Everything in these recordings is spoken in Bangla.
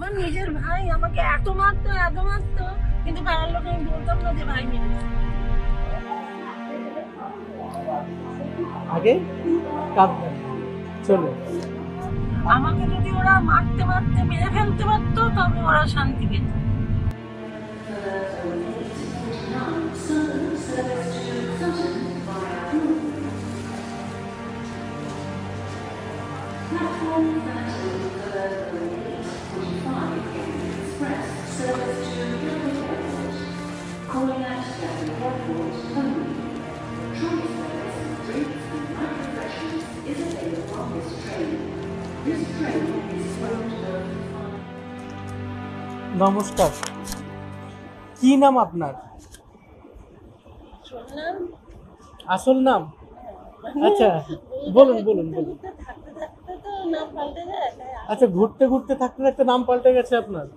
আমার নিজের ভাই আমাকে এত মারতো, কিন্তু পাড়ার লোক আমি বলতাম না যে ভাই মেরেছে। আগে কাঁদতেন চলে। আমাকে যদি ওরা মারতে মেরে ফেলতে পারতো তবে ওরা শান্তি পেত। নমস্কার, কি নাম আপনার? শুনলাম আসল নাম? আচ্ছা, বলুন বলুন বলুন। থাকতে থাকতে তো নাম পাল্টে যায়, তাই আচ্ছা, ঘুরতে ঘুরতে থাকতে থাকতে নাম পাল্টে গেছে আপনার?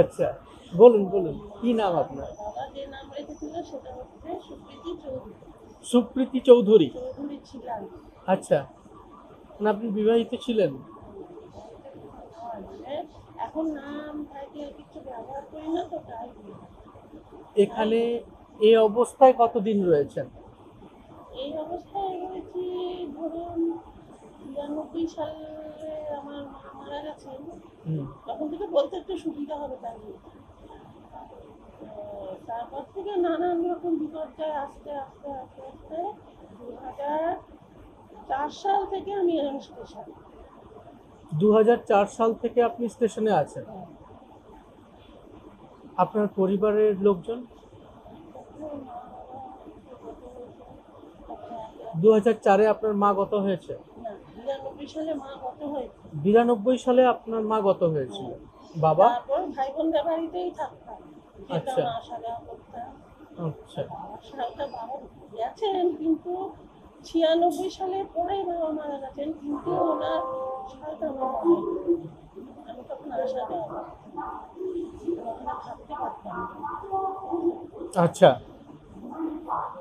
আচ্ছা, বলুন বলুন, কি নাম আপনার? বাবা যে নাম রেখেছিল সেটা হচ্ছে সুপ্রীতি চৌধুরী। সুপ্রীতি চৌধুরী। চৌধুরী ছিলাম। আচ্ছা, না আপনি বিবাহিত ছিলেন? মানে এখন নাম টাইটেল কিছু ব্যবহার করি না তো, তাই এখানে এই অবস্থায় কতদিন রয়েছেন? এই অবস্থায় রয়েছি। ধরুন ৯২ সালে আমার মা মারা গেছেন, হুম। তখন থেকে বলতে একটু সুবিধা হবে তাই। তারপর থেকে নানান রকম বিপর্যয় আস্তে আস্তে আস্তে আস্তে ২০০৪ সাল থেকে আমি এলাম স্টেশন। ২০০৪ সাল থেকে আপনি স্টেশনে আছেন। আপনার পরিবারের লোকজন? ২০০৪-এ আপনার মা গত হয়েছে? না, ৯২ সালে মা গত হয়েছে। ৯২ সালে আপনার মা গত হয়েছিল। বাবা? তারপর ভাই বোনদের বাড়িতেই থাকতাম, আচ্ছা যেতাম আসা যাওয়া করতাম। আচ্ছা বাবার সালটা বাবা গেছেন, কিন্তু ৯৬ সালে পরে বাবা মারা গেছেন, কিন্তু ওনার সালটা আমার মনে নেই। আমি তখন আসা যাওয়া করতাম, ওখানে থাকতে পারতাম না। আচ্ছা,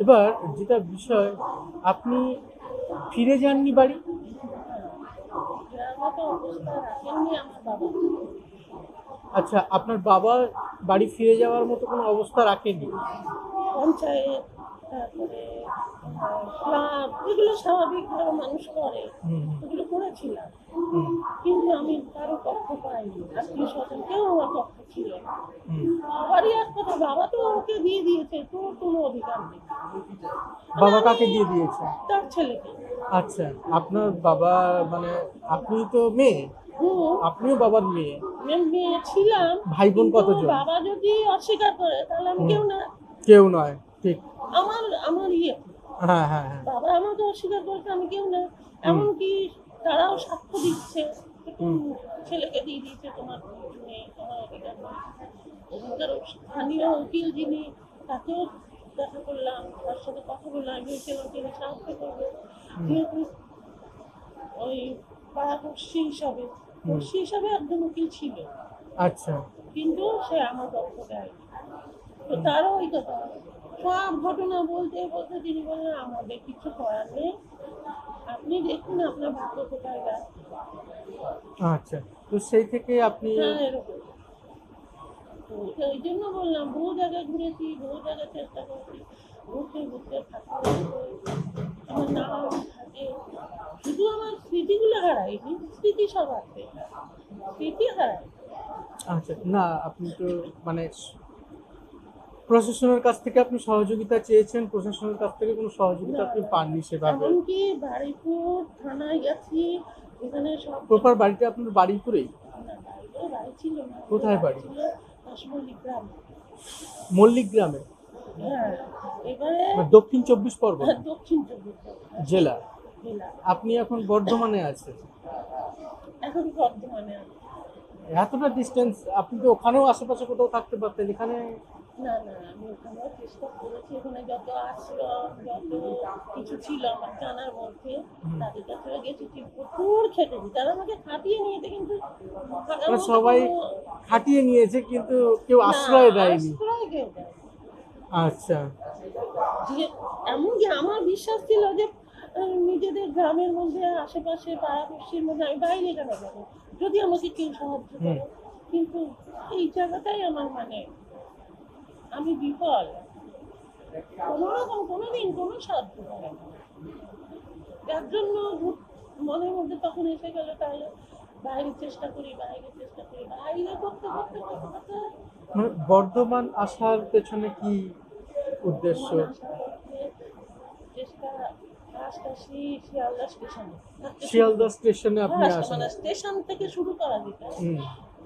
এবার যেটা বিষয়, আপনি ফিরে যাননি বাড়ি? গ্রামগত অবস্থা রাখেননি আমার বাবা। আচ্ছা, আপনার বাবা বাড়ি ফিরে যাওয়ার মতো কোনো অবস্থা রাখেনি? পঞ্চায়েত, তারপরে ক্লাব, এগুলো স্বাভাবিকভাবে মানুষ করে, হুম ওগুলো করেছিলাম, হুম কিন্তু আমি কারো পক্ষ পাইনি। আত্মীয় স্বজন কেউ আমার পক্ষ ছিল না। হুম। বাবারই এক কথা, বাবা তো ওকে দিয়ে দিয়েছে, তোর কোনো অধিকার নেই। বাবা কাকে দিয়ে দিয়েছে? তার ছেলেকে। আচ্ছা, আপনার বাবা মানে আপনি তো মেয়ে, হুম, আপনিও বাবার মেয়ে। মেয়ে ছিলাম। ভাই বোন কিন্তু কতজন? বাবা যদি অস্বীকার করে তাহলে আমি কেউ না। কেউ নয়, ঠিক। আমার আমার ইয়ে হ্যাঁ হ্যাঁ হ্যাঁ। বাবা আমাকে অস্বীকার করতে আমি কেউ না। হুম এমনকি তারাও সাক্ষ্য দিচ্ছে, হুম ছেলেকে দিয়ে দিয়েছে, তোমার মেয়ে, তোমার অধিকার নেই। ওখানকার স্থানীয় উকিল যিনি, তাকেও দেখা করলাম, তার সাথে কথা বললাম, আমি বলছিলাম তিনি সাহায্য করবে, যেহেতু ওই পাড়াপড়শি হিসাবে একজন উকিল ছিল, আচ্ছা কিন্তু সে আমার পক্ষ দেয়নি। তো তারও ওই কথা, সব ঘটনা বলতে বলতে তিনি বললেন আমাদের কিছু করার নেই, আপনি দেখুন আপনার ভাগ্য কোথায় যায়। আচ্ছা, তো সেই থেকে আপনি হ্যাঁ, এরকম। তো ওই জন্য বললাম, বহু জায়গায় ঘুরেছি, বহু জায়গায় চেষ্টা করছি, ঘুরতে ঘুরতে থাকতে আমার নাম থাকে। শুধু আমার স্মৃতিগুলো হারাইনি, স্মৃতি সব আছে, স্মৃতি হারাই। আচ্ছা, না আপনি তো মানে প্রশাসনের কাছ থেকে আপনি সহযোগিতা চেয়েছেন, প্রশাসনের কাছ থেকে কোনো সহযোগিতা আপনি পাননি সেভাবে? এমনকি বারুইপুর থানায় গেছি, এখানে সব প্রপার বাড়িটা আপনার বারুইপুরেই? না, বাড়িতে বাড়ি ছিল না, কোথায় বাড়ি? ছিল দশমল্লিক গ্রাম। মল্লিক গ্রামে? হ্যাঁ, এবারে দক্ষিণ ২৪ পরগনা দক্ষিণ চব্বিশ পরগনা জেলা। জেলা। আপনি এখন বর্ধমানে আছেন। এখন বর্ধমানে আছে। এতটা ডিস্টেন্স, আপনি তো ওখানেও আশেপাশে কোথাও থাকতে পারতেন, এখানে? না না, আমি ওখানেও চেষ্টা করেছি, ওখানে যত আশ্রম, যত কিছু ছিল আমার জানার মধ্যে, তাদের কাছেও গেছি, প্রচুর খেটেছি, তারা আমাকে খাটিয়ে নিয়েছে, কিন্তু থাকার মানে মতো সবাই কোনো খাটিয়ে নিয়েছে কিন্তু কেউ না, আশ্রয় দেয়নি? আশ্রয় কেউ দেয়। আচ্ছা যে এমনকি আমার বিশ্বাস ছিল যে নিজেদের গ্রামের মধ্যে, আশেপাশে পাড়াপড়শির মধ্যে আমি বাইরে কেন যাবো, যদি আমাকে কেউ সাহায্য করে। কিন্তু এই জায়গাটাই আমার মানে আমি বিফল, কোনো রকম কোনোদিন কোনো সাহায্য করে না। যার জন্য মনের মধ্যে তখন এসে গেল তাহলে বাইরে চেষ্টা করি, বাইরে চেষ্টা করি, বাইরে করতে করতে করতে করতে মানে বর্ধমান আসার পেছনে কি উদ্দেশ্য? চেষ্টা ফার্স্ট আসি শিয়ালদা স্টেশনে। শিয়ালদা স্টেশনে আপনি ফার্স্ট আসেন? মানে স্টেশন থেকে শুরু করা যেটা, হুম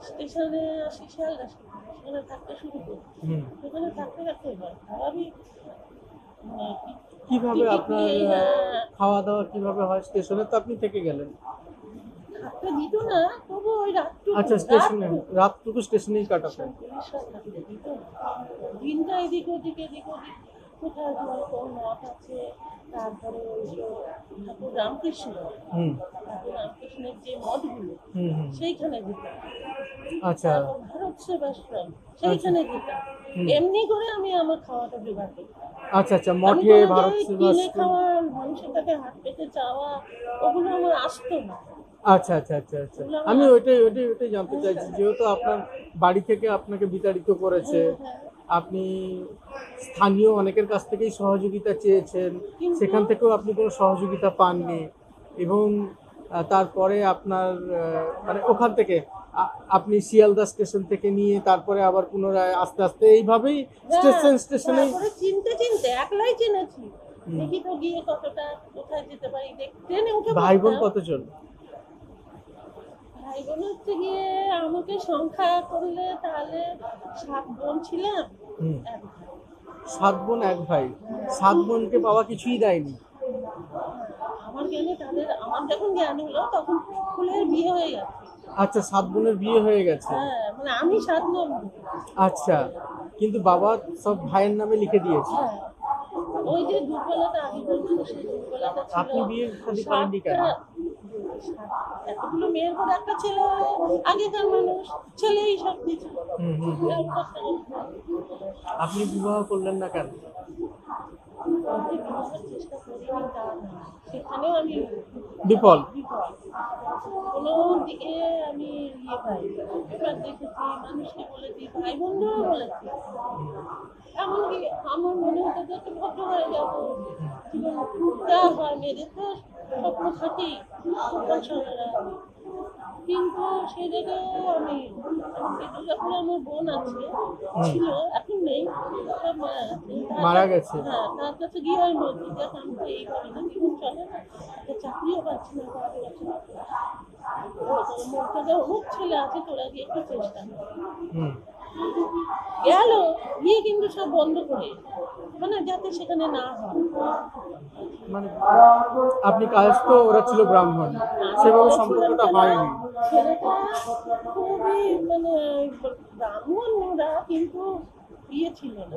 স্টেশনে আসি শিয়ালদা স্টেশনে, সেখানে থাকতে শুরু করি। হুম। সেখানে থাকতে থাকতে এবার স্বাভাবিক মানে কিভাবে টিকিট আপনার নিয়ে, হ্যাঁ, খাওয়া দাওয়া কিভাবে হয়? স্টেশনে তো আপনি থেকে গেলেন। থাকতে দিত না, তবু ওই রাতটুকু আচ্ছা, স্টেশনে রাতটুকু স্টেশনেই কাটাতে। পুলিশরা থাকতে দিত না। দিনটা এদিক ওদিক এদিক ওদিক, কোথায় তোমার কোন মঠ আছে, তারপরে ওই যে ঠাকুর রামকৃষ্ণ, হুম ঠাকুর রামকৃষ্ণের যে মঠগুলো হুম হুম। সেইখানে যেতাম। আচ্ছা তারপর ভারত সেবাশ্রম সেইখানে যেতাম। হুম। এমনি করে আমি আমার খাওয়াটা জোগাড় করতাম। আচ্ছা আচ্ছা, আমি মঠে কোনো ভারত যে কিনে সেবাশ্রম। খাওয়া, মানুষের কাছে হাত পেতে চাওয়া, ওগুলো আমার আসতো না। আচ্ছা আচ্ছা আচ্ছা আচ্ছা, ওগুলো আমার আমি আসতো ওইটাই জানতে চাইছি, যেহেতু আপনার বাড়ি থেকে আপনাকে বিতাড়িত করেছে, হ্যাঁ, হ্যাঁ। আপনি স্থানীয় অনেকের কাছ থেকেই সহযোগিতা চেয়েছেন, কিন্তু সেখান থেকেও আপনি কোনো সহযোগিতা পাননি, এবং তারপরে আপনার মানে ওখান থেকে আপনি শিয়ালদা স্টেশন থেকে নিয়ে তারপরে আবার পুনরায় আস্তে আস্তে এইভাবেই হ্যাঁ, স্টেশনে। তারপরে চিনতে চিনতে একলাই চিনেছি। হুম। দেখি তো গিয়ে কতটা কোথায় যেতে পারি, ট্রেনে উঠে ভাই বোন পড়তাম। কতজন? ভাই বোন হচ্ছে গিয়ে আমাকে সংখ্যা করলে তাহলে 7 বোন ছিলাম, হুম। এক ভাই। 7 বোন 1 ভাই। 7 বোনকে বাবা কিছুই দেয়নি? আমার জ্ঞানে তাদের, আমার যখন জ্ঞান হলো তখন ফুলের বিয়ে হয়ে গেছে। আচ্ছা, 7 বোনের বিয়ে হয়ে গেছে। হ্যাঁ, মানে আমি 7 নম্বর। আচ্ছা, কিন্তু বাবা সব ভাইয়ের নামে লিখে দিয়েছে। হ্যাঁ, ওই যে দুর্বলতা, আদিবাসী মানুষের দুর্বলতা ছিল। আপনি বিয়ে শাদী করেননি কেন? এতগুলো মেয়ের পর একটা ছেলে হলে আগেকার মানুষ ছেলেই সব কিছু। হুম হুম হুম। এরকম করতে করতে আপনি বিবাহ করলেন না কেন? আমি বিবাহের চেষ্টা করিনি তা না, সেখানেও আমি বিফল। বিফল। কোনো দিকে আমি ইয়ে পাই। এবার দেখেছি, মানুষকে বলেছি, ভাই বন্ধুও বলেছি। এমনকি আমার মনে হতো যে একটু ভদ্র হয়ে যাবো, জীবন টুকটা হয়, মেয়েদের তো স্বপ্ন থাকেই, সংসারে। কিন্তু সে জায়গায় আমি, এমনকি দুর্গাপুরে আমার বোন আছে, ছিল, এখন নেই, সব মারা গেছে। মারা গেছে? হ্যাঁ, তার কাছে গিয়ে আমি বলছি যে আমি তো এইভাবে না জীবন চলে না, একটা চাকরিও পাচ্ছি না, কাজও পাচ্ছি না। মর্যাদা অনেক ছেলে আছে, তোরা গিয়ে একটু চেষ্টা কর। হুম। গেল, গিয়ে কিন্তু সব বন্ধ করে, মানে যাতে সেখানে না হয়। মানে আপনি কায়স্থ, ওরা ছিল ব্রাহ্মণ, সেভাবে সম্পর্কটা হয়নি। ছেলেটা খুবই মানে ব্রাহ্মণ ওরা, কিন্তু বিয়ে ছিল না।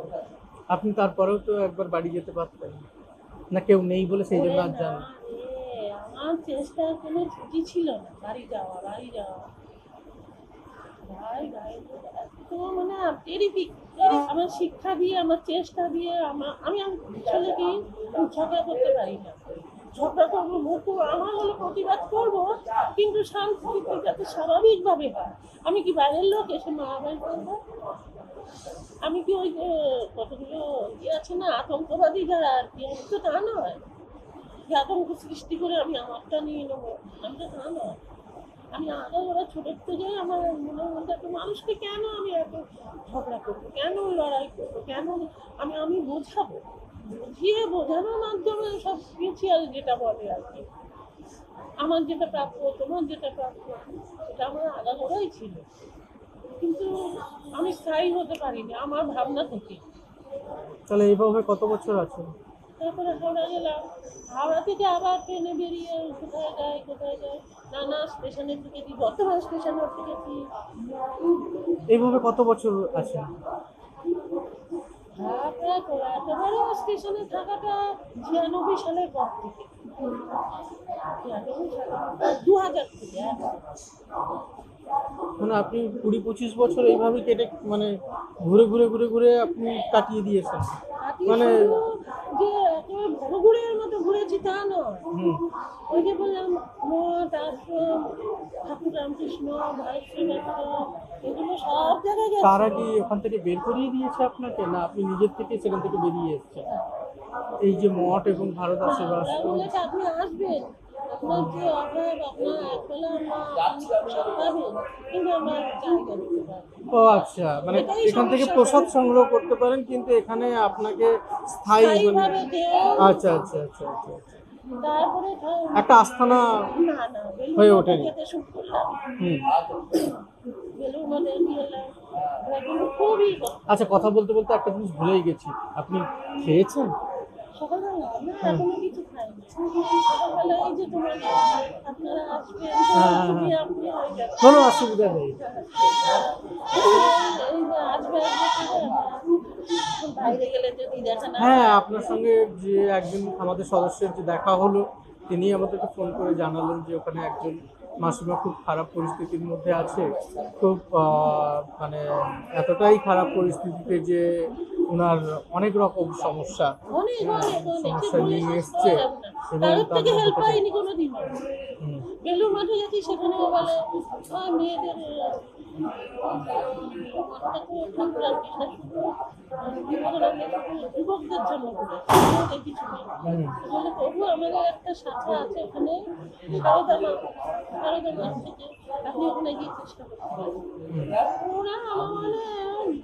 আপনি তারপরেও তো একবার বাড়ি যেতে পারতেন, না কেউ নেই বলে সেই জন্য আর যান? আমার চেষ্টার কোনো ত্রুটি ছিল না, বাড়ি যাওয়া, বাড়ি যাওয়া। ভাই ভাই এত মানে টেরিফিক। আমার শিক্ষা দিয়ে, আমার চেষ্টা দিয়ে, আমি আসলে কি ঝগড়া করতে পারি না। ঝগড়া করবো, মুখ আমার হলো প্রতিবাদ করবো, কিন্তু শান্তিতে যাতে স্বাভাবিকভাবে হয়। আমি কি বাইরের লোক এসে মারামারি করবো? আমি কি ওই যে কতগুলো ইয়ে আছে না, আতঙ্কবাদী যারা আর কি, আমি তো তা নয় যে আতঙ্ক সৃষ্টি করে আমি আমারটা নিয়ে নেবো, আমি তো তা নয়। আমি আগে ওরা ছোটোর থেকে আমার মনের মধ্যে একটা মানুষকে কেন আমি এত ঝগড়া করবো, কেন লড়াই করবো, কেন আমি বোঝাবো, বুঝিয়ে বোঝানোর মাধ্যমে সব মিউচুয়াল যেটা বলে আর কি, আমার যেটা প্রাপ্য, তোমার যেটা প্রাপ্য, সেটা আমার আগাগোড়াই ছিল। কিন্তু আমি স্থায়ী হতে পারিনি আমার ভাবনা থেকে। তাহলে এইভাবে কত বছর আছেন? তারপরে হাওড়া গেলাম, হাওড়া থেকে আবার ট্রেনে বেরিয়ে কোথায় যাই, নানা স্টেশনে থেকেছি, বর্তমান স্টেশনে থেকেছি। এইভাবে কত বছর আছেন? তারপরে একেবারে স্টেশনে থাকাটা 96 সালের পর থেকে, 2000 থেকে। মানে আপনি 20-25 বছর এইভাবে কেটে, মানে ঘুরে ঘুরে ঘুরে ঘুরে আপনি কাটিয়ে দিয়েছেন। কাটিয়ে মানে শুধু যে একেবারে বড় ঘুরের মতো ঘুরেছি গেছি তা নয়, হুম। ওই যে বললাম মঠ, আশ্রম, ঠাকুর রামকৃষ্ণ, ভারত সেবাশ্রম, এগুলো সব জায়গায় গেছি। তারা কি ওখান থেকে বের করিয়ে দিয়েছে আপনাকে, না আপনি নিজের থেকে সেখান থেকে বেরিয়ে এসেছেন? এই যে মঠ এবং ভারত ওরা আশ্রম। বলেছে আপনি আসবেন, আপনার যে অভাব, আপনার একবেলা আপনি পোশাক পাবেন, কিন্তু আমরা জায়গা দিতে পারবো না। ও আচ্ছা, মানে এটাই এখান থেকে সমস্যা। প্রসাদ সংগ্রহ করতে পারেন, কিন্তু এখানে আপনাকে স্থায়ী স্থায়ীভাবে দেওয়া আচ্ছা আচ্ছা আচ্ছা আচ্ছা আচ্ছা। তারপরে একটা আস্থানা না না হয়ে বেলুড় মঠে ওঠেনি। যেতে শুরু করলাম, হুম। বেলুড় মঠে গেলাম, ওরা কিন্তু খুবই আচ্ছা, কথা বলতে বলতে একটা জিনিস ভুলেই গেছি, আপনি খেয়েছেন? সকালবেলা না হুম। এখনো কিছু খাইনি। সকালবেলা এই যে তোমাদের আপনারা আসবেন হ্যাঁ, হ্যাঁ, খুবই হ্যাঁ। আপনি হয়ে যাচ্ছে। কোনো অসুবিধা নেই। এই যে আসবে আসবে করে এখন বাইরে গেলে যদি দেখা না হ্যাঁ, আপনার সঙ্গে যে একজন আমাদের সদস্যের যে দেখা হলো, তিনি আমাদেরকে ফোন করে জানালেন যে ওখানে একজন মাসিমা খুব খারাপ পরিস্থিতির মধ্যে আছে, খুব মানে এতটাই খারাপ পরিস্থিতিতে যে ওনার অনেক রকম সমস্যা, অনেক অনেক অনেক সমস্যা ঠিক বলে নিয়ে শেষ এসছে করা যাবে না। এবং কারোর তার থেকে মধ্যে হেল্প থেকে পাইনি কোনোদিন। হুম, বেলুড় মঠে গেছি, সেখানেও বলে মেয়েদের যুবকদের জন্য করে মেয়েদের কিছু নেই। হুম, বলে তবু আমাদের একটা শাখা আছে ওখানে, সারদামা থেকে আপনি ওখানে গিয়ে চেষ্টা করতে পারেন। ওরা আমার মানে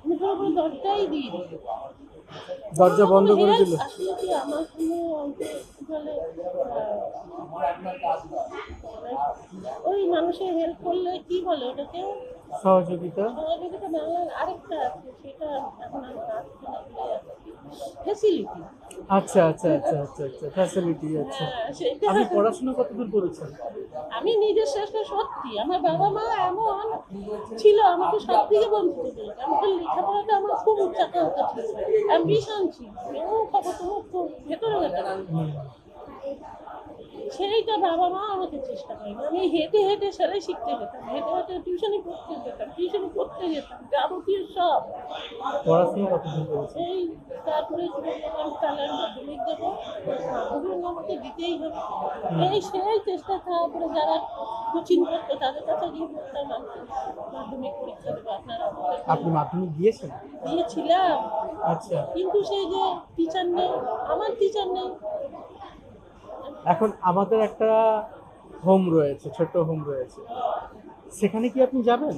মুখের উপরে দরজাই দিয়ে দিল। দরজা বন্ধ করে দিল। আসলে কি আমার কোনো বলে ওই মানুষের হেল্প করলে কি বলে ওটাকে, সহযোগিতা। সহযোগিতা বাংলার আরেকটা আছে, সেটা এখন আমার ফ্যাসিলিটি। আচ্ছা আচ্ছা আচ্ছা আচ্ছা আচ্ছা, ফ্যাসিলিটি। আচ্ছা, হ্যাঁ সেটা। আপনি পড়াশোনা কতদূর করেছেন? আমি নিজের চেষ্টা সত্যি, আমার বাবা মা এমন ছিল আমাকে সব দিকে বঞ্চিত করেছে। আমাকে লেখাপড়াটা আমার খুব উচ্চাকাঙ্ক্ষা ছিল, অ্যাম্বিশন ছিল, এবং খবর তোমার খুব ভেতরে ভেতরে হুম, সেইটা বাবা মা আমাকে চেষ্টা করেনি। আমি হেঁটে হেঁটে সেলাই শিখতে যেতাম, হেঁটে হেঁটে টিউশনি পড়তে যেতাম, টিউশনি করতে যেতাম, যাবতীয় সব। পড়াশোনা কতদূর করেছেন? এই তারপরে আমি কালার মাধ্যমিক দেবো, মাধ্যমিক আমাকে দিতেই হবে। এই সেই চেষ্টা, তারপরে যারা কোচিং করতো তাদের কাছে গিয়ে বলতাম আমি মাধ্যমিক পরীক্ষা দেবো, আপনারা আপনি মাধ্যমিক দিয়েছেন? দিয়েছিলাম, আচ্ছা, কিন্তু সেই যে টিচার নেই, আমার টিচার নেই। এখন আমাদের একটা হোম রয়েছে, ছোট্ট হোম রয়েছে, সেখানে কি আপনি যাবেন?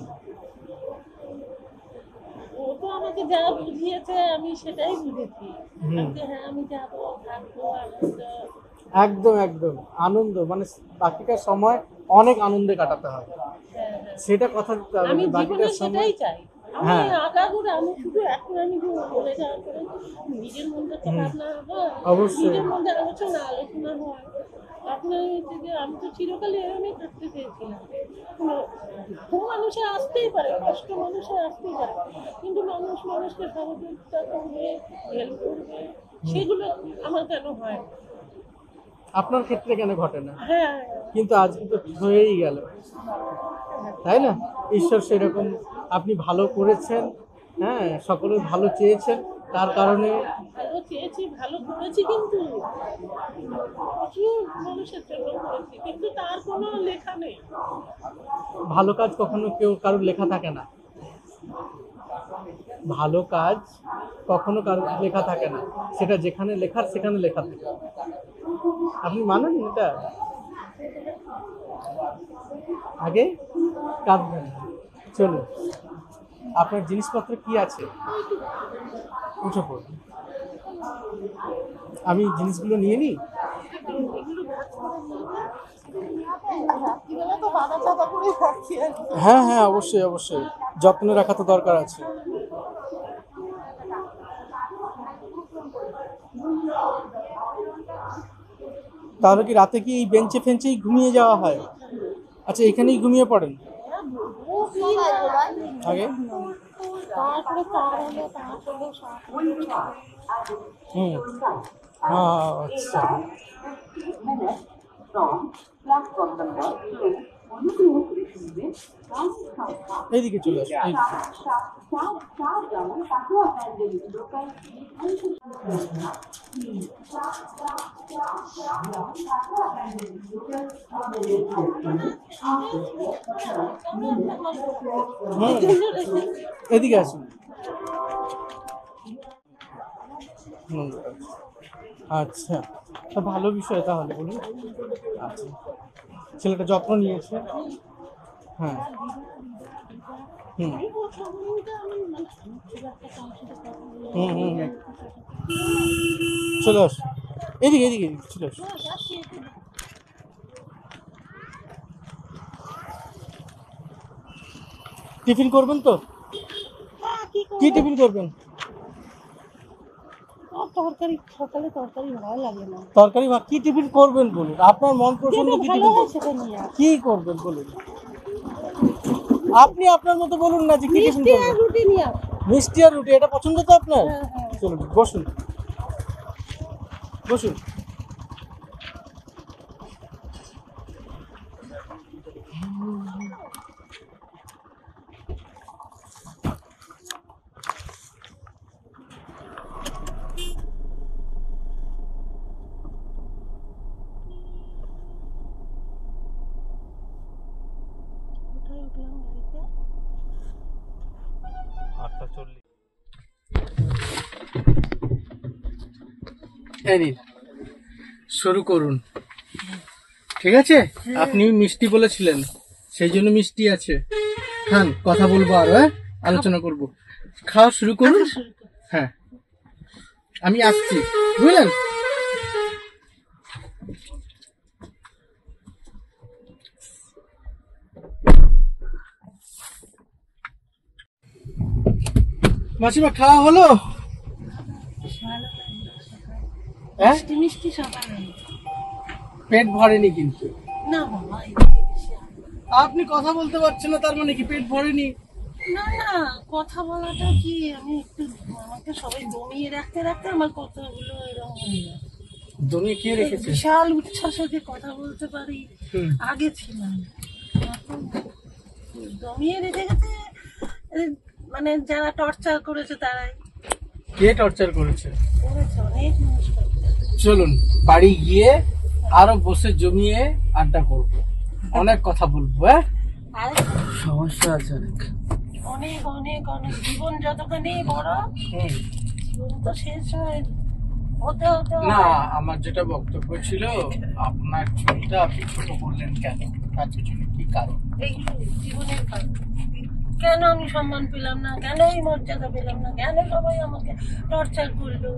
ও তো আমাকে যা বুঝিয়েছে আমি সেটাই বুঝেছি, হুম। যে হ্যাঁ আমি যাবো, থাকবো, আনন্দ। একদম একদম আনন্দ, মানে বাকিটা সময় অনেক আনন্দে কাটাতে হবে, হ্যাঁ, হ্যাঁ। সেটা কথা দিতে হবে আমি যে জীবনে বাকিটা সময়। সেটাই চাই। আমি হ্যাঁ। আগাগোড়া আমি শুধু এখন আমি বলে যাওয়ার পরে নিজের মধ্যে তো ভাবনা হয়, অবশ্যই। নিজের মধ্যে আলোচনা হয়। আপনার হচ্ছে যে আমি তো চিরকালে এরমই থাকতে চেয়েছিলাম। খুব মানুষের আসতেই পারে, কষ্ট মানুষের আসতেই পারে, কিন্তু মানুষ মানুষকে সহযোগিতা করবে, হেল্প করবে, সেগুলো আমার কেন হয় না? আপনার ক্ষেত্রে কেন ঘটে না? হ্যাঁ, কিন্তু আজকে তো হয়েই গেল, তাই না? ঈশ্বর সেরকম, আপনি ভালো করেছেন, হ্যাঁ, সকলের ভালো চেয়েছেন, তার কারণে ভালো চেয়েছি, ভালো করেছি, কিন্তু প্রচুর মানুষের জন্য করেছি, কিন্তু তার কোনো লেখা নেই। ভালো কাজ কখনো কেউ কারোর লেখা থাকে না, ভালো কাজ কখনো কারোর লেখা থাকে না, সেটা যেখানে লেখার সেখানে লেখা থাকে। আপনি মানেন এটা? আগে কাঁদবেন না। চলুন, আপনার জিনিসপত্র কি আছে? উঠে পড়ুন, আমি জিনিসগুলো নিয়ে নিই। এগুলো ভাগ করে নিয়ে রাত্রিবেলা তো বাঁধা চাঁদা করে রাখি আর কি। হ্যাঁ হ্যাঁ, অবশ্যই অবশ্যই, যত্নে রাখা তো দরকার আছে। তাহলে কি রাতে কি এই বেঞ্চে ফেঞ্চেই ঘুমিয়ে যাওয়া হয়? আচ্ছা, এখানেই ঘুমিয়ে পড়েন আগে? তারপরে চার হলো, পাঁচ হলো, সাত হলো। হুম, আচ্ছা। minutes from platform number 2 এইদিকে চলে আসো, এইদিকে। এদিকে আসুন। আচ্ছা, তা ভালো বিষয় তাহলে, বলুন। আচ্ছা, ছেলেটা যত্ন নিয়েছে। হ্যাঁ। হুম হুম হুম হুম। চলে আসো, এদিকে এদিকে এদিকে চলে আসো। টিফিন করবেন তো? কি টিফিন করবেন? তরকারি, সকালে তরকারি ভালো লাগে না। তরকারি ভাত। কি টিফিন করবেন বলুন, আপনার মন পছন্দ কি ভালো টিফিন হয় করবেন? সেটা নিয়ে কি করবেন বলুন, আপনি আপনার মতো বলুন না যে কি টিফিন মিষ্টি আর করবেন। রুটি নিয়ে আসো। মিষ্টি আর রুটি, এটা পছন্দ তো আপনার? হ্যাঁ হ্যাঁ। চলুন বসুন, বসুন। কোথায় উঠলাম গাড়িতে? 8:40। এই নিন, শুরু করুন। ঠিক আছে, আপনি মিষ্টি বলেছিলেন, সেই জন্য মিষ্টি আছে। খান, কথা বলবো আরো, হ্যাঁ, আলোচনা করব। খাওয়া শুরু করুন। হ্যাঁ, আমি আসছি, বুঝলেন? মাসিমা, খাওয়া হলো? হ্যাঁ, মিষ্টি মিষ্টি সকালে পেট ভরেনি কিন্তু। না বাবা, আপনি কথা বলতে পারছেন না, তার মানে কি পেট ভরেনি? না না, কথা বলাটা কি, আমি একটু, আমাকে সবাই দমিয়ে রাখতে রাখতে আমার কথাগুলো এরকম হয়ে যায়। দমিয়ে কে রেখেছে? বিশাল উচ্ছ্বাসে যে কথা বলতে পারি আগে ছিলাম, এখন দমিয়ে রেখে গেছে। মানে যারা টর্চার করেছে তারাই। কে টর্চার করেছে? করেছে অনেক মানুষ torture। চলুন বাড়ি গিয়ে আরো বসে জমিয়ে আড্ডা করব, অনেক কথা বলবো। হ্যাঁ, আরে সমস্যা আছে অনেক। অনেক অনেক অনেক, জীবন যতখানি বড়, জীবন তো শেষ হয় হতে হতে না, হয়। আমার যেটা বক্তব্য ছিল, আপনার চুলটা আপনি ছোট করলেন কেন? তার পিছনে কি কারণ? এই জীবনের কারণ। কেন আমি সম্মান পেলাম না, কেন এই মর্যাদা পেলাম না, কেন সবাই আমাকে টর্চার করলো,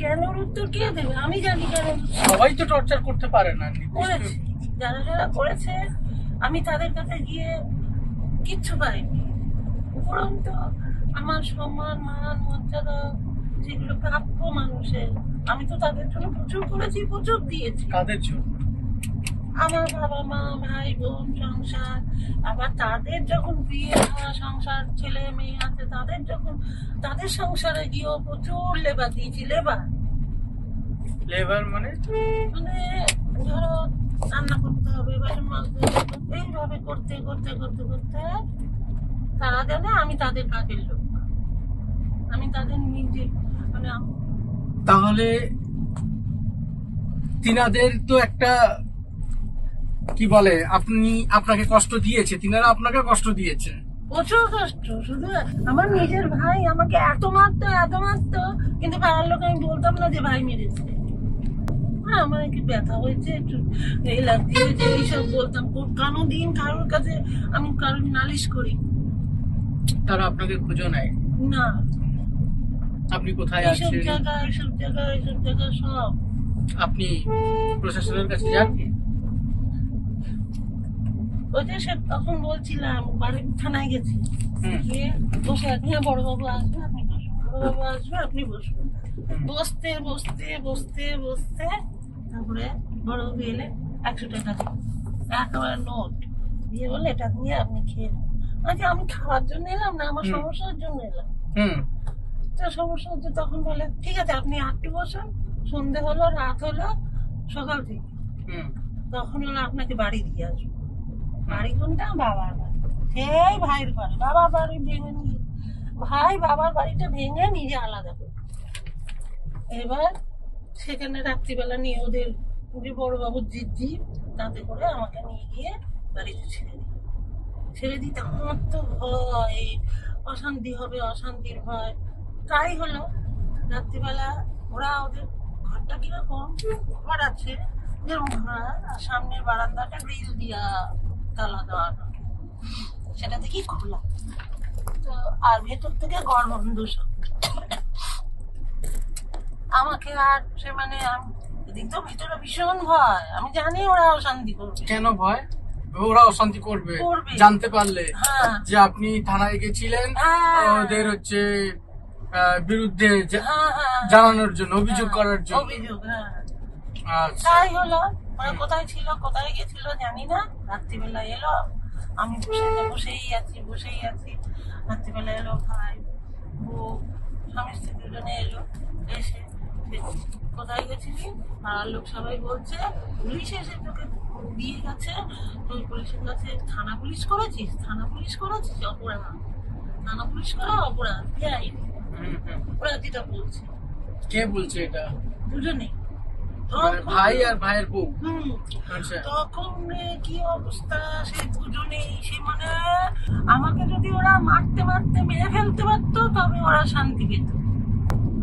কেন উত্তর কে দেবে? আমি জানি কেন সবাই তো টর্চার করতে পারে না। করেছে। যারা যারা করেছে আমি তাদের কাছে গিয়ে কিচ্ছু পাইনি, উপরন্তু আমার সম্মান মান মর্যাদা যেগুলো প্রাপ্য মানুষের, আমি তো তাদের জন্য প্রচুর করেছি, প্রচুর দিয়েছি। কাদের জন্য? আমার বাবা মা ভাই বোন সংসার, আবার তাদের যখন বিয়ে হওয়া সংসার ছেলে মেয়ে আছে, তাদের যখন তাদের সংসারে গিয়েও প্রচুর লেবার দিয়েছি। লেবার লেবার মানে? মানে ধরো রান্না করতে হবে, বাসন মাজতে হবে, এইভাবে করতে করতে করতে করতে তারা জানে আমি তাদের কাজের লোক, আমি তাদের নিজে মানে তাহলে তিনাদের তো একটা কি বলে, আপনি আপনাকে কষ্ট দিয়েছে, তিনারা আপনাকে কষ্ট দিয়েছে। প্রচুর কষ্ট। শুধু আমার নিজের ভাই আমাকে এত মারতো, কিন্তু পাড়ার লোক আমি বলতাম না যে ভাই মেরেছে। হ্যাঁ, আমার একটু ব্যথা হয়েছে, একটু এই লাগছে, এইসব বলতাম। কোনোদিন কারোর কাছে আমি কারোর নালিশ করি তারা আপনাকে খুঁজো নেয় না। আপনি কোথায় এইসব আছেন? জায়গা সব। আপনি প্রশাসনের কাছে যান? ওই যে সে তখন বলছিলাম, বাড়ির থানায় গেছি, গিয়ে বসে আছি, বড়বাবু আসবে আপনি বসুন, বড়বাবু আসবে আপনি বসুন। বসতে বসতে বসতে বসতে তারপরে বড়বাবু এলে 100 টাকা দিল, একেবারে নোট দিয়ে বলে এটা নিয়ে আপনি খেয়ে নেন। আচ্ছা, আমি খাওয়ার জন্য এলাম না, আমার সমস্যার জন্য এলাম। তো সমস্যা হচ্ছে, তখন বলে ঠিক আছে আপনি একটু বসুন, সন্ধে হলো, রাত হলো, সকাল থেকে, তখন হলো আপনাকে বাড়ি দিয়ে আসবো। বাড়ি কোনটা? বাবার বাড়ি। সেই ভাইয়ের ঘরে বাবার বাড়ি ভেঙে নিয়ে ভাই বাবার বাড়িটা ভেঙে নিজে আলাদা করে, এবার সেখানে রাত্রিবেলা নিয়ে ওদের যে বড়বাবুর জিপ তাতে করে আমাকে নিয়ে গিয়ে বাড়িতে ছেড়ে দিতে আমার তো ভয়, অশান্তি হবে, অশান্তির ভয়। তাই হলো রাত্রিবেলা ওরা ওদের ঘরটা কিরকম ঘর আছে, যেরকম ঘর, আর সামনের বারান্দাটা গ্রিল দিয়া তালা দেওয়া, সেটা দেখি খোলা, তো আর ভেতর থেকে ঘর বন্ধ সব। আমাকে আর সে মানে এদিক তো ভিতরে ভীষণ ভয়, আমি জানি ওরা অশান্তি করবে। কেন ভয়? ওরা অশান্তি করবে জানতে পারলে যে আপনি থানায় গেছিলেন ওদের হচ্ছে বিরুদ্ধে জানানোর জন্য, অভিযোগ করার জন্য। অভিযোগ, তাই হলো। ওরা কোথায় ছিল, কোথায় গেছিল জানি না। রাত্রিবেলা এলো, আমি বসেই আছি। রাত্রিবেলা এলো ভাই বউ স্বামী স্ত্রী দুজনে এলো, এসে কোথায় গেছিলি? পাড়ার লোক সবাই বলছে পুলিশ এসে তোকে দিয়ে গেছে, তুই পুলিশের কাছে থানা পুলিশ করেছিস, অপরাধ, থানা পুলিশ করা অপরাধ। অপরাধীটা বলছে। কে বলছে এটা? দুজনে, ভাই আর ভাইয়ের বউ। তখন কি অবস্থা, সে দুজনেই, সে মানে আমাকে যদি ওরা মারতে মেরে ফেলতে পারতো তবে ওরা শান্তি পেত।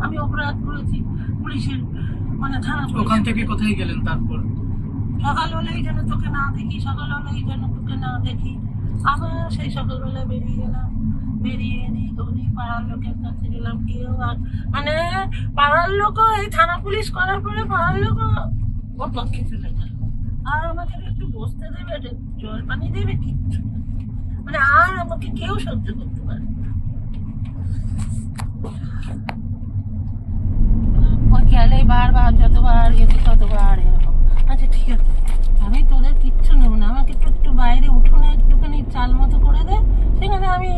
আমি অপরাধ করেছি, পুলিশের মানে থানা। ওখান থেকে কোথায় গেলেন তারপর? সকালবেলায় যেন তোকে না দেখি, আবার সেই সকালবেলায় বেরিয়ে গেলাম। বেরিয়ে এদিক পাড়ার লোকের কাছে গেলাম, কেউ আর মানে পাড়ার লোকও এই থানা পুলিশ করার পরে পাড়ার লোকও ওর পক্ষে চলে গেল। আর আমাকে একটু বসতে দেবে, জল পানি দেবে, কিচ্ছু মানে আর আমাকে কেউ সহ্য করতে পারে। খেয়ালে বারবার যতবার গেছি ততবার এরকম। আচ্ছা ঠিক আছে, আমি তোদের কিচ্ছু নেব না, আমাকে একটু বাইরে উঠোনে একটুখানি চাল মতো করে দে, সেখানে আমি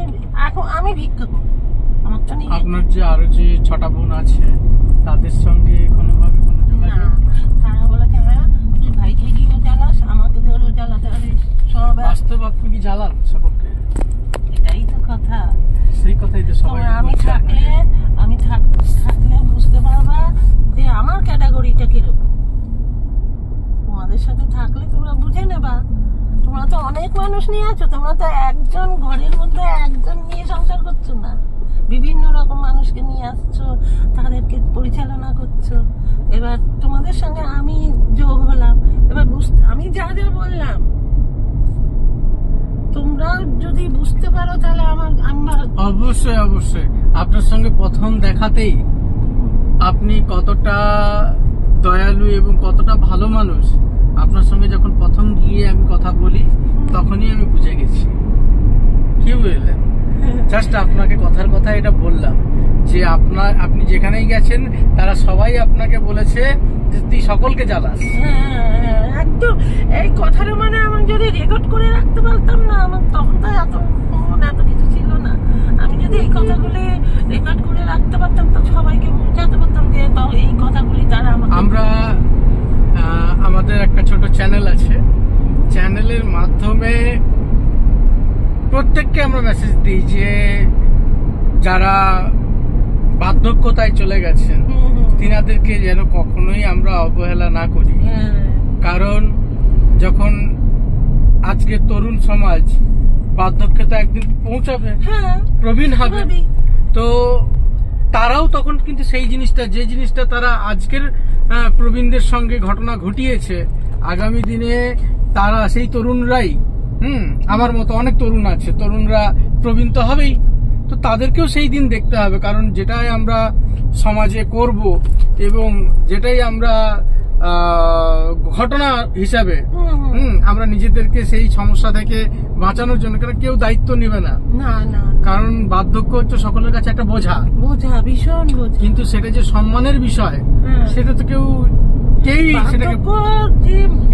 ভিক্ষা করবো। আমার তো নেই। আপনার যে আরো যে 6টা বোন আছে তাদের সঙ্গে কোনোভাবে কোনো যোগাযোগ? তারা বলেছে হ্যাঁ তুই ভাইকে গিয়েও জ্বালাস, আমাকে ধরেও জ্বালাতে হবে, সব। বাস্তব আপনি কি জ্বালান সকলকে? এটাই তো কথা, সেই কথাই তো সবাই। আমি থাকলে বুঝতে পারবা যে আমার ক্যাটাগরিটা কিরকম। তোমাদের সাথে থাকলে তোমরা বুঝে নেবা। তোমরা তো অনেক মানুষ নিয়ে আছো, তোমরা তো একজন ঘরের মধ্যে একজন নিয়ে সংসার করছো না, বিভিন্ন রকম মানুষকে নিয়ে আসছো, তাদেরকে পরিচালনা করছো। এবার তোমাদের সঙ্গে আমি যোগ হলাম, এবার আমি যা বললাম তোমরা যদি বুঝতে পারো তাহলে আমার অবশ্যই আপনার সঙ্গে প্রথম দেখাতেই আপনি কতটা দয়ালু এবং কতটা ভালো মানুষ, আপনার সঙ্গে যখন প্রথম গিয়ে আমি কথা বলি তখনই আমি বুঝে গেছি। কি বুঝলেন? জাস্ট আপনাকে কথার কথা এটা বললাম যে আপনি যেখানেই গেছেন তারা সবাই আপনাকে বলেছে যে তুই সকলকে জ্বালাস। একদম এই কথাটা মানে আমি যদি রেকর্ড করে রাখতে পারতাম না, আমার তখন তো এত কিছু ছিল না। আমি যদি এই কথাগুলি রেকর্ড করে রাখতে পারতাম তো সবাইকে বোঝাতে পারতাম যে এই কথাগুলি তারা আমরা আমাদের একটা ছোট চ্যানেল আছে, চ্যানেলের মাধ্যমে প্রত্যেককে আমরা মেসেজ দিই যে যারা বার্ধক্যতায় চলে গেছেন তিনাদেরকে যেন কখনোই আমরা অবহেলা না করি। কারণ যখন আজকে তরুণ সমাজ বার্ধক্যতা একদিন পৌঁছাবে, প্রবীণ হবে, তো তারাও তখন কিন্তু সেই জিনিসটা, যে জিনিসটা তারা আজকের প্রবীণদের সঙ্গে ঘটনা ঘটিয়েছে, আগামী দিনে তারা সেই তরুণরাই, আমার মতো অনেক তরুণ আছে, তরুণরা প্রবীণ তো হবেই, তো তাদেরকেও সেই দিন দেখতে হবে। কারণ যেটাই আমরা সমাজে করব এবং যেটাই আমরা ঘটনা হিসাবে আমরা নিজেদেরকে সেই সমস্যা থেকে বাঁচানোর জন্য, কারণ কেউ দায়িত্ব নেবে না, কারণ বার্ধক্য হচ্ছে সকলের কাছে একটা বোঝা, ভীষণ বোঝা। কিন্তু সেটা যে সম্মানের বিষয়, সেটা তো কেউই সেটাকে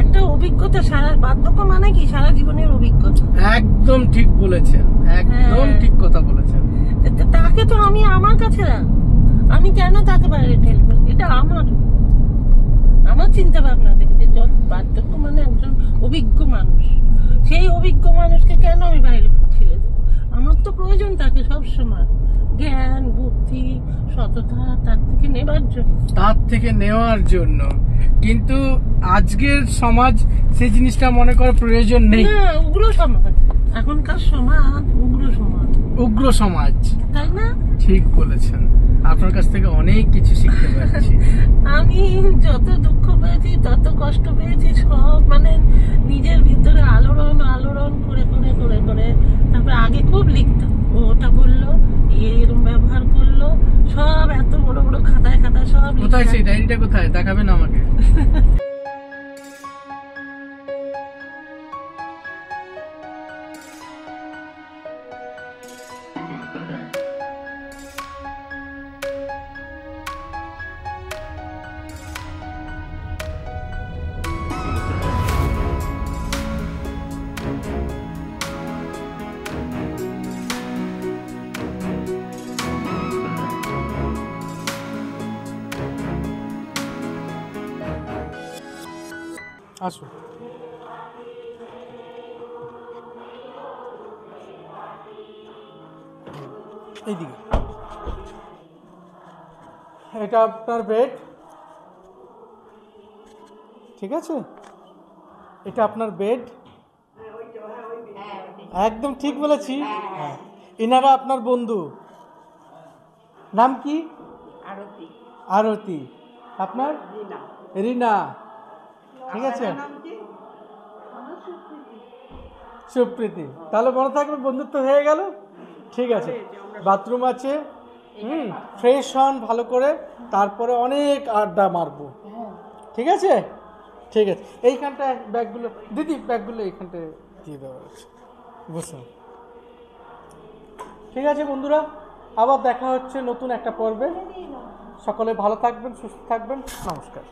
একটা অভিজ্ঞতা, সারা বার্ধক্য মানে কি সারা জীবনের অভিজ্ঞতা। একদম ঠিক বলেছেন, একদম ঠিক কথা বলেছেন। তাকে তো আমি আমার কাছে আমি কেন তাকে বাইরে ঠেলবো? এটা আমার চিন্তা ভাবনা থেকে যে বার্ধক্য মানে একজন অভিজ্ঞ মানুষ, সেই অভিজ্ঞ মানুষকে কেন আমি বাইরে ঠেলে দেবো? আমার তো প্রয়োজন থাকে সবসময় জ্ঞান, বুদ্ধি, সততা তার থেকে নেবার জন্য। কিন্তু আজকের সমাজ সেই জিনিসটা মনে করে প্রয়োজন নেই। না, উগ্র সমাজ এখনকার সমাজ, উগ্র সমাজ, তাই না? ঠিক বলেছেন, আপনার কাছ থেকে অনেক কিছু শিখতে পারছি। আমি যত দুঃখ পেয়েছি, তত কষ্ট পেয়েছি, সব মানে নিজের ভিতরে আলোড়ন করে তারপরে আগে খুব লিখতাম, ওটা বললো, এরকম ব্যবহার করলো, সব এত বড় বড় খাতায় সব। কোথায় সেই ডায়েরিটা, কোথায় দেখাবেন আমাকে? আসো, এইদিকে। এটা আপনার বেড, ঠিক আছে? এটা আপনার বেড, একদম ঠিক বলেছি। হ্যাঁ, এনারা আপনার বন্ধু, নাম কি? আরতি। আপনার? রিনা। ঠিক আছে, সুপ্রীতি। তাহলে মনে থাকবে, বন্ধুত্ব হয়ে গেল। ঠিক আছে, বাথরুম আছে, ফ্রেশ হন ভালো করে, তারপরে অনেক আড্ডা মারবো। ঠিক আছে, ঠিক আছে। এইখানটায় ব্যাগগুলো, দিদি ব্যাগগুলো এইখানটায় দিয়ে দেওয়া আছে, বুঝুন। ঠিক আছে বন্ধুরা, আবার দেখা হচ্ছে নতুন একটা পর্বে। সকলে ভালো থাকবেন, সুস্থ থাকবেন, নমস্কার।